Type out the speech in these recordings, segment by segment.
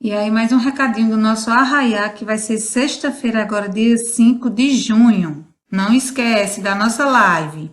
E aí, mais um recadinho do nosso Arraiá, que vai ser sexta-feira, agora, dia 5 de junho. Não esquece da nossa live.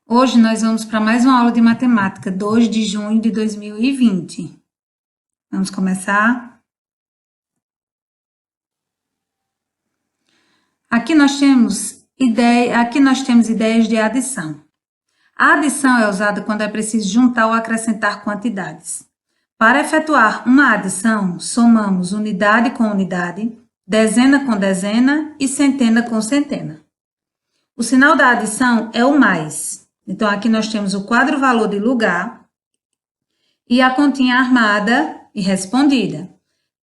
Hoje nós vamos para mais uma aula de matemática, 2 de junho de 2020. Vamos começar? Aqui nós temos ideias de adição. A adição é usada quando é preciso juntar ou acrescentar quantidades. Para efetuar uma adição, somamos unidade com unidade, dezena com dezena e centena com centena. O sinal da adição é o mais. Então, aqui nós temos o quadro valor de lugar e a continha armada e respondida.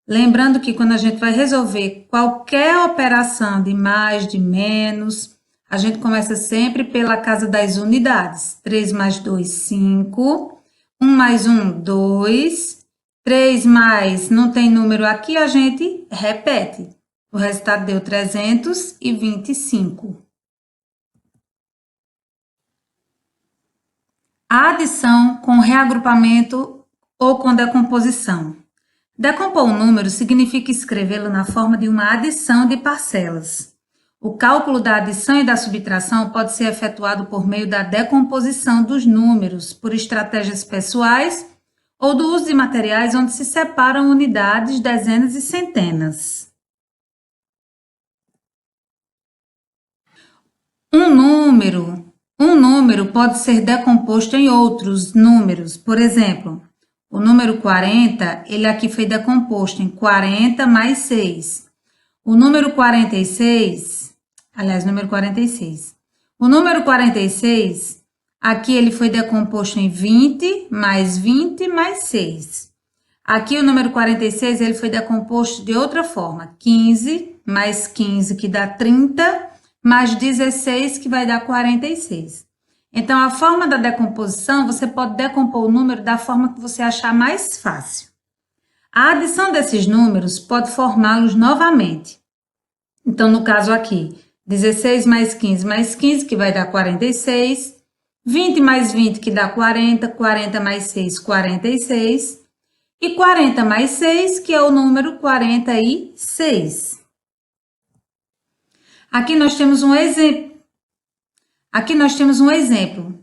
Lembrando que quando a gente vai resolver qualquer operação de mais, de menos, a gente começa sempre pela casa das unidades. 3 mais 2, 5. 1 mais 1, 2. 3 mais, não tem número aqui, a gente repete. O resultado deu 325. A adição com reagrupamento ou com decomposição. Decompor um número significa escrevê-lo na forma de uma adição de parcelas. O cálculo da adição e da subtração pode ser efetuado por meio da decomposição dos números, por estratégias pessoais ou do uso de materiais onde se separam unidades, dezenas e centenas. Um número pode ser decomposto em outros números. Por exemplo, o número 40, ele aqui foi decomposto em 40 mais 6. O número 46, número 46. O número 46, aqui ele foi decomposto em 20 mais 6. Aqui o número 46, ele foi decomposto de outra forma. 15 mais 15, que dá 30, mais 16, que vai dar 46. Então, a forma da decomposição, você pode decompor o número da forma que você achar mais fácil. A adição desses números pode formá-los novamente. Então, no caso aqui, 16 mais 15, que vai dar 46. 20 mais 20, que dá 40. 40 mais 6, 46. E 40 mais 6, que é o número 46. Aqui nós temos um exemplo.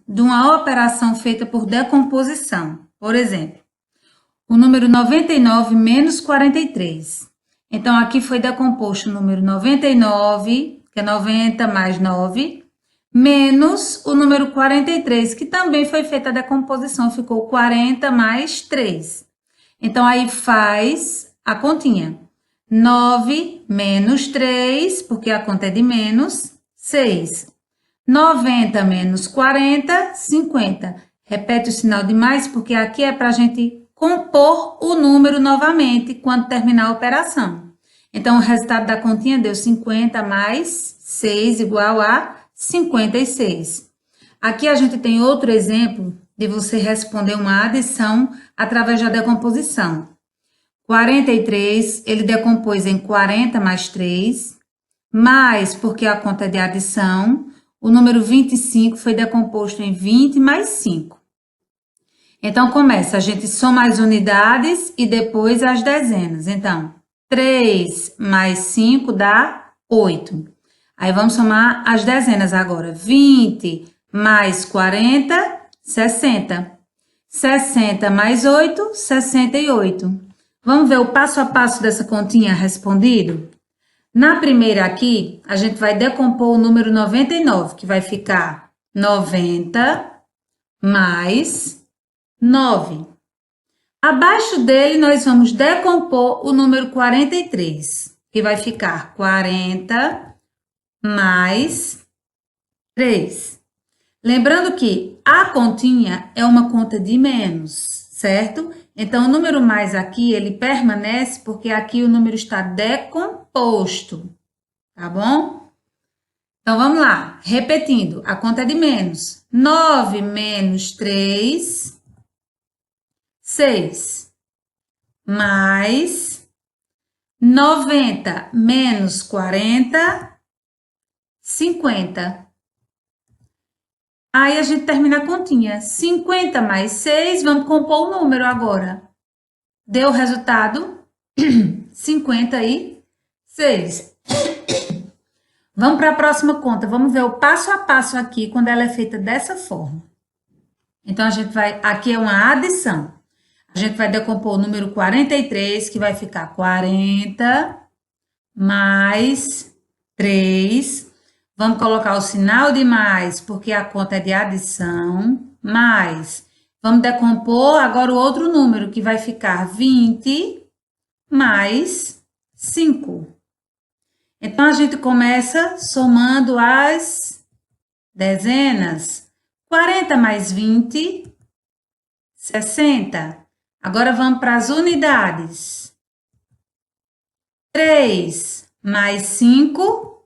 De uma operação feita por decomposição. Por exemplo, o número 99 menos 43. Então, aqui foi decomposto o número 99, que é 90 mais 9, menos o número 43, que também foi feita a decomposição, ficou 40 mais 3. Então, aí faz a continha. 9 menos 3, porque a conta é de menos, 6. 90 menos 40, 50. Repete o sinal de mais, porque aqui é para a gente compor o número novamente quando terminar a operação. Então, o resultado da continha deu 50 mais 6 igual a 56. Aqui a gente tem outro exemplo de você responder uma adição através da decomposição. 43, ele decompôs em 40 mais 3, mais, porque a conta é de adição, o número 25 foi decomposto em 20 mais 5. Então, começa, a gente soma as unidades e depois as dezenas. Então, 3 mais 5 dá 8. Aí, vamos somar as dezenas agora. 20 mais 40, 60. 60 mais 8, 68. Vamos ver o passo a passo dessa continha respondido? Na primeira aqui, a gente vai decompor o número 99, que vai ficar 90 mais 9. Abaixo dele, nós vamos decompor o número 43, que vai ficar 40 mais 3. Lembrando que a continha é uma conta de menos, certo? Então, o número mais aqui, ele permanece porque aqui o número está decomposto, tá bom? Então, vamos lá. Repetindo, a conta é de menos. 9 menos 3, 6. Mais 90 menos 40, 50. Aí a gente termina a continha. 50 mais 6, vamos compor o número agora. Deu o resultado 56. Vamos para a próxima conta. Vamos ver o passo a passo aqui quando ela é feita dessa forma. Então, a gente vai... Aqui é uma adição. A gente vai decompor o número 43, que vai ficar 40 mais 3. Vamos colocar o sinal de mais, porque a conta é de adição, mais. Vamos decompor agora o outro número, que vai ficar 20 mais 5. Então, a gente começa somando as dezenas. 40 mais 20, 60. Agora, vamos para as unidades. 3 mais 5,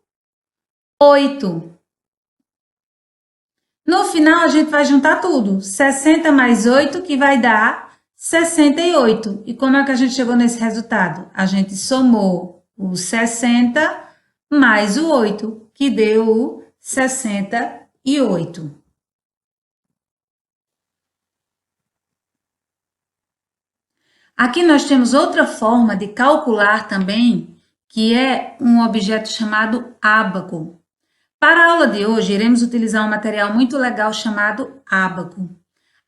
8. No final, a gente vai juntar tudo. 60 mais 8, que vai dar 68. E como é que a gente chegou nesse resultado? A gente somou o 60 mais o 8, que deu o 68. Aqui nós temos outra forma de calcular também, que é um objeto chamado ábaco. Para a aula de hoje, iremos utilizar um material muito legal chamado ábaco.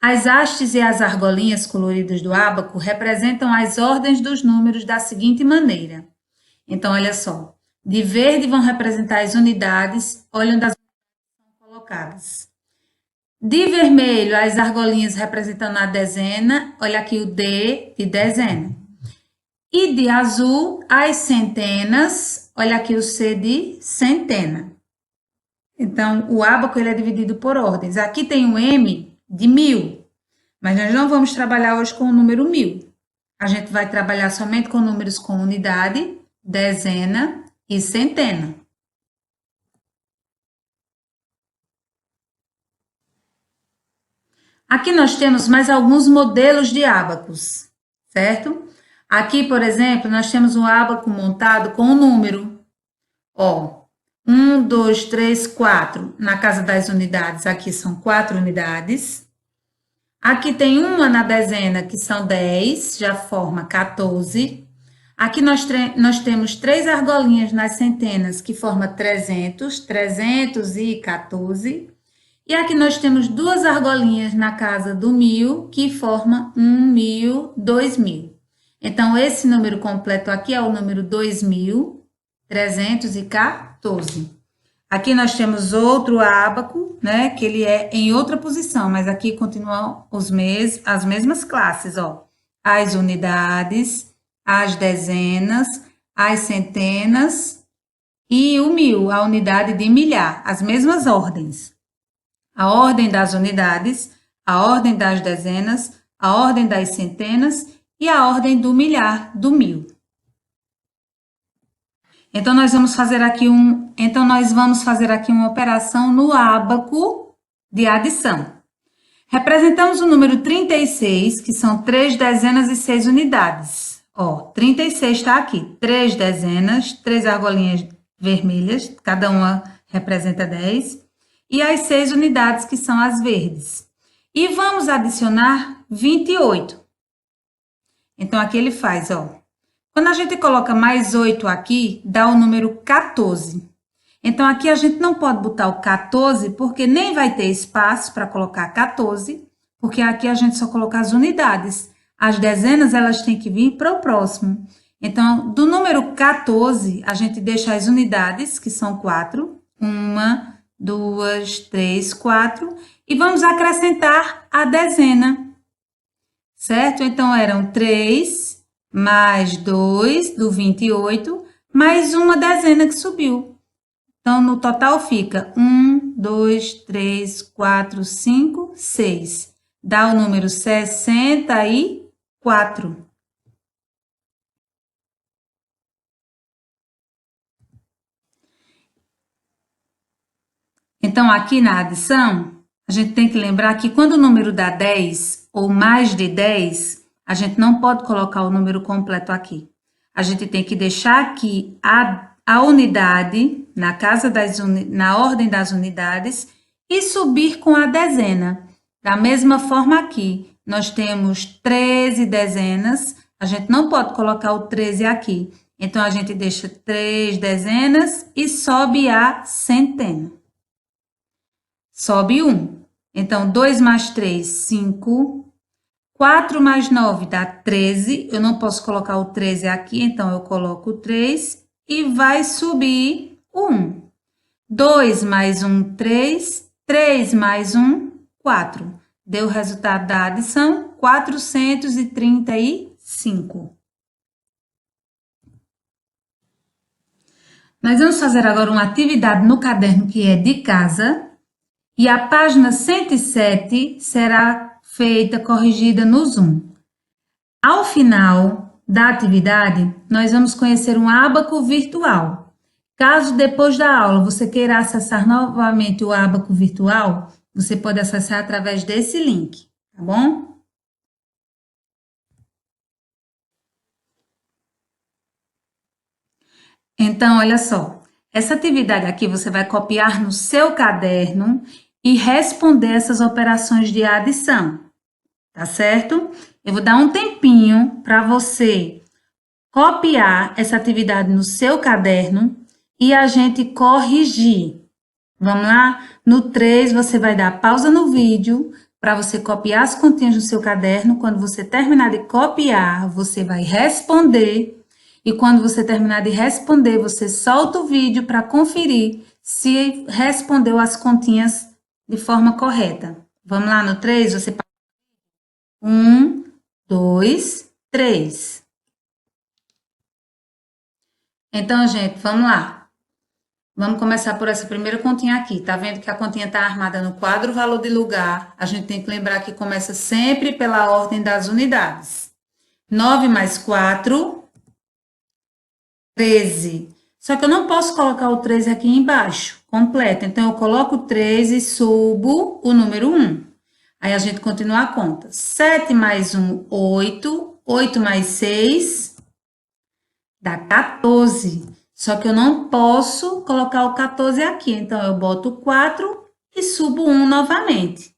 As hastes e as argolinhas coloridas do ábaco representam as ordens dos números da seguinte maneira. Então, olha só. De verde vão representar as unidades, olha onde as unidades são colocadas. De vermelho, as argolinhas representando a dezena, olha aqui o D de dezena. E de azul, as centenas, olha aqui o C de centena. Então, o ábaco ele é dividido por ordens. Aqui tem o M de 1000, mas nós não vamos trabalhar hoje com o número 1000. A gente vai trabalhar somente com números com unidade, dezena e centena. Aqui nós temos mais alguns modelos de ábacos, certo? Aqui, por exemplo, nós temos um ábaco montado com um número. Ó, 1, 2, 3, 4. Na casa das unidades, aqui são 4 unidades. Aqui tem uma na dezena, que são 10, já forma 14. Aqui nós temos 3 argolinhas nas centenas, que forma 300, 314. E aqui nós temos 2 argolinhas na casa do 1000, que forma 1000, 2000. Então, esse número completo aqui é o número 2314. Aqui nós temos outro ábaco, né, que ele é em outra posição, mas aqui continuam as mesmas classes, ó. As unidades, as dezenas, as centenas e o 1000, a unidade de milhar, as mesmas ordens. A ordem das unidades, a ordem das dezenas, a ordem das centenas e a ordem do milhar, do 1000. Então, nós vamos fazer aqui uma operação no ábaco de adição. Representamos o número 36, que são 3 dezenas e 6 unidades. Ó, 36 está aqui, 3 dezenas, 3 argolinhas vermelhas, cada uma representa 10. E as 6 unidades, que são as verdes. E vamos adicionar 28. Então, aqui ele faz, ó. Quando a gente coloca mais 8 aqui, dá o número 14. Então, aqui a gente não pode botar o 14, porque nem vai ter espaço para colocar 14, porque aqui a gente só coloca as unidades. As dezenas, elas têm que vir para o próximo. Então, do número 14, a gente deixa as unidades, que são 4. 1, 2, 3, 4. E vamos acrescentar a dezena. Certo? Então, eram 3 mais 2 do 28, mais uma dezena que subiu. Então, no total fica 1, 2, 3, 4, 5, 6. Dá o número 64. Então, aqui na adição, a gente tem que lembrar que quando o número dá 10 ou mais de 10, a gente não pode colocar o número completo aqui. A gente tem que deixar aqui a unidade na ordem das unidades e subir com a dezena. Da mesma forma aqui, nós temos 13 dezenas, a gente não pode colocar o 13 aqui. Então, a gente deixa 3 dezenas e sobe a centena. Sobe 1. Então, 2 mais 3, 5. 4 mais 9 dá 13. Eu não posso colocar o 13 aqui, então eu coloco o 3 e vai subir o 1. 2 mais 1, 3. 3 mais 1, 4. Deu o resultado da adição, 435. Nós vamos fazer agora uma atividade no caderno que é de casa. E a página 107 será feita, corrigida no Zoom. Ao final da atividade, nós vamos conhecer um ábaco virtual. Caso depois da aula você queira acessar novamente o ábaco virtual, você pode acessar através desse link, tá bom? Então, olha só, essa atividade aqui você vai copiar no seu caderno e responder essas operações de adição, tá certo? Eu vou dar um tempinho para você copiar essa atividade no seu caderno e a gente corrigir. Vamos lá? No 3, você vai dar pausa no vídeo para você copiar as continhas no seu caderno. Quando você terminar de copiar, você vai responder. E quando você terminar de responder, você solta o vídeo para conferir se respondeu as continhas de forma correta. Vamos lá no 3? Você 1, 2, 3. Então, gente, vamos lá. Vamos começar por essa primeira continha aqui. Tá vendo que a continha está armada no quadro valor de lugar? A gente tem que lembrar que começa sempre pela ordem das unidades. 9 mais 4, 13. Só que eu não posso colocar o 13 aqui embaixo, completo. Então, eu coloco o 13 e subo o número 1. Aí, a gente continua a conta. 7 mais 1, 8. 8 mais 6, dá 14. Só que eu não posso colocar o 14 aqui. Então, eu boto o 4 e subo 1 novamente.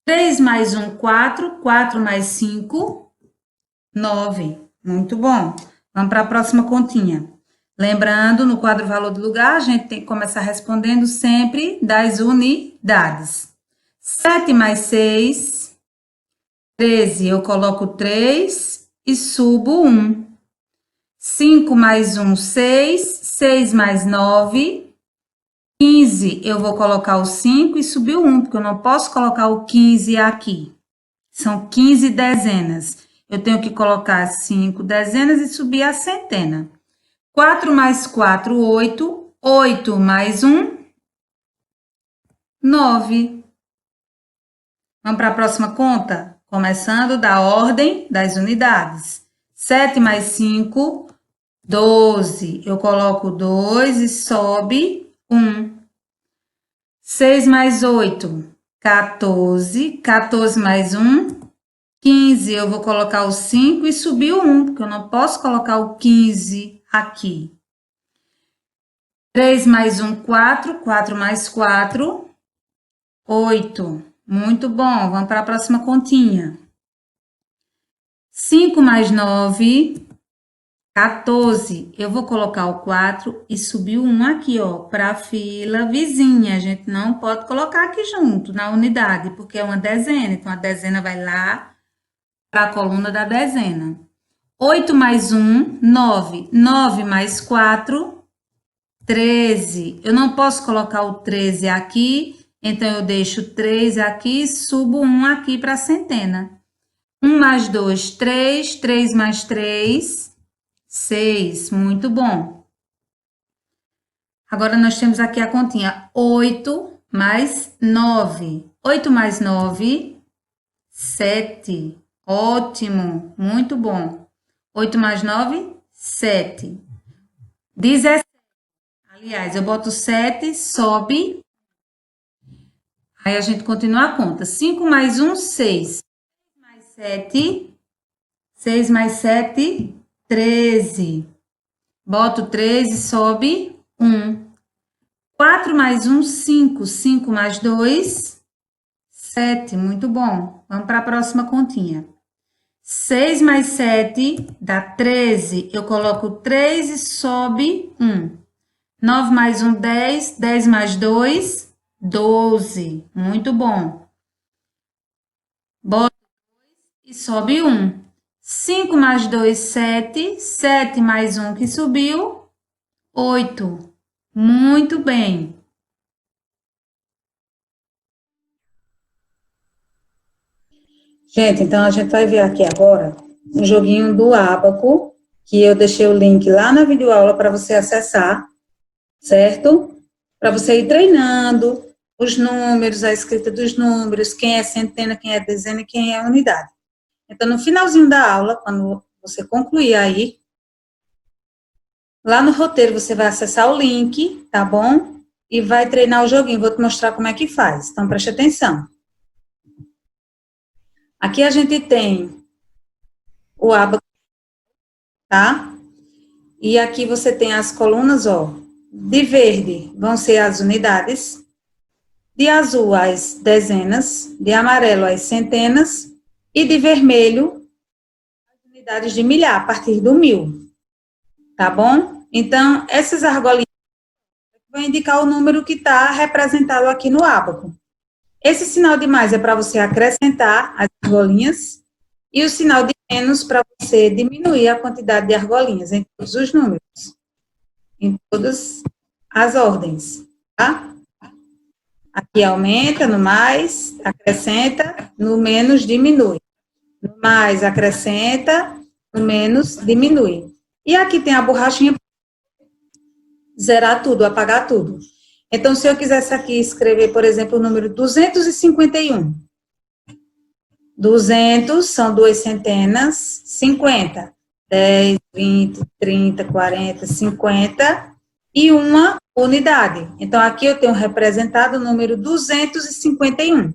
3 mais 1, 4. 4 mais 5, 9. Muito bom. Vamos para a próxima continha. Lembrando, no quadro valor do lugar, a gente tem que começar respondendo sempre das unidades. 7 mais 6, 13. Eu coloco 3 e subo 1. 5 mais 1, 6. 6 mais 9, 15. Eu vou colocar o 5 e subir o 1, porque eu não posso colocar o 15 aqui. São 15 dezenas. Eu tenho que colocar 5 dezenas e subir a centena. 4 mais 4, 8. 8 mais 1, 9. Vamos para a próxima conta? Começando da ordem das unidades. 7 mais 5, 12. Eu coloco 2 e sobe 1. 6 mais 8, 14. 14 mais 1, 15. Eu vou colocar o 5 e subir o 1, porque eu não posso colocar o 15 aqui. 3 mais 1, 4. 4 mais 4, 8. Muito bom. Vamos para a próxima continha. 5 mais 9, 14. Eu vou colocar o 4 e subir o 1 aqui, ó, para a fila vizinha. A gente não pode colocar aqui junto, na unidade, porque é uma dezena. Então, a dezena vai lá para a coluna da dezena. 8 mais 1, 9. 9 mais 4, 13. Eu não posso colocar o 13 aqui, então eu deixo 3 aqui e subo 1 aqui para a centena. 1 mais 2, 3. 3 mais 3, 6. Muito bom. Agora, nós temos aqui a continha 8 mais 9. 8 mais 9, 7. Ótimo, muito bom. 8 mais 9, 7. 17. Aliás, eu boto 7, sobe. Aí, a gente continua a conta. 5 mais 1, 6. 6 mais 7. 6 mais 7, 13. Boto 13, sobe 1. 4 mais 1, 5. 5 mais 2, 7. Muito bom. Vamos para a próxima continha. 6 mais 7 dá 13. Eu coloco 3 e sobe 1. 9 mais 1, 10. 10 mais 2, 12. Muito bom. Bota e sobe 1. 5 mais 2, 7. 7 mais 1 que subiu, 8. Muito bem. Gente, então a gente vai ver aqui agora um joguinho do Abaco, que eu deixei o link lá na videoaula para você acessar, certo? Para você ir treinando os números, a escrita dos números, quem é centena, quem é dezena e quem é unidade. Então, no finalzinho da aula, quando você concluir aí, lá no roteiro você vai acessar o link, tá bom? E vai treinar o joguinho. Vou te mostrar como é que faz. Então, preste atenção. Aqui a gente tem o Abaco, tá? E aqui você tem as colunas, ó. De verde vão ser as unidades, de azul as dezenas, de amarelo as centenas e de vermelho as unidades de milhar, a partir do 1000, tá bom? Então, essas argolinhas vão indicar o número que está representado aqui no ábaco. Esse sinal de mais é para você acrescentar as argolinhas e o sinal de menos para você diminuir a quantidade de argolinhas em todos os números, em todas as ordens, tá? Aqui aumenta, no mais, acrescenta, no menos, diminui. No mais, acrescenta, no menos, diminui. E aqui tem a borrachinha para zerar tudo, apagar tudo. Então, se eu quisesse aqui escrever, por exemplo, o número 251. 200 são duas centenas, 50. 10, 20, 30, 40, 50 e uma unidade. Então, aqui eu tenho representado o número 251.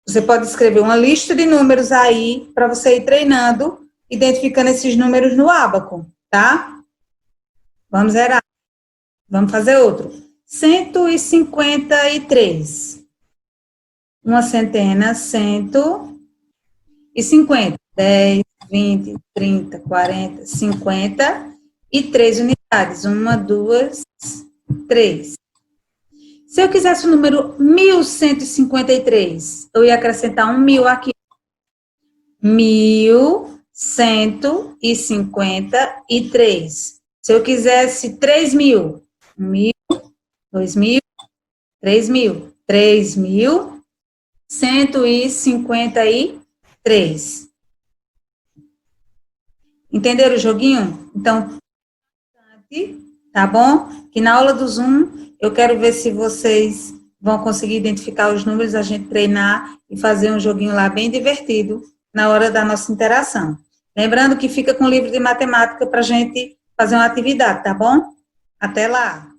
Você pode escrever uma lista de números aí para você ir treinando, identificando esses números no ábaco, tá? Vamos zerar. Vamos fazer outro. 153. Uma centena, 150. 10, 20, 30, 40, 50 e 3 unidades. 1, 2, 3. Se eu quisesse o número 1153, eu ia acrescentar um 1000 aqui. 1153. Se eu quisesse 3.000, 1.000, 2.000, 3.000, 3.153. Entenderam o joguinho? Então, tá bom? Que na aula do Zoom, eu quero ver se vocês vão conseguir identificar os números, a gente treinar e fazer um joguinho lá bem divertido na hora da nossa interação. Lembrando que fica com o livro de matemática para a gente fazer uma atividade, tá bom? Até lá!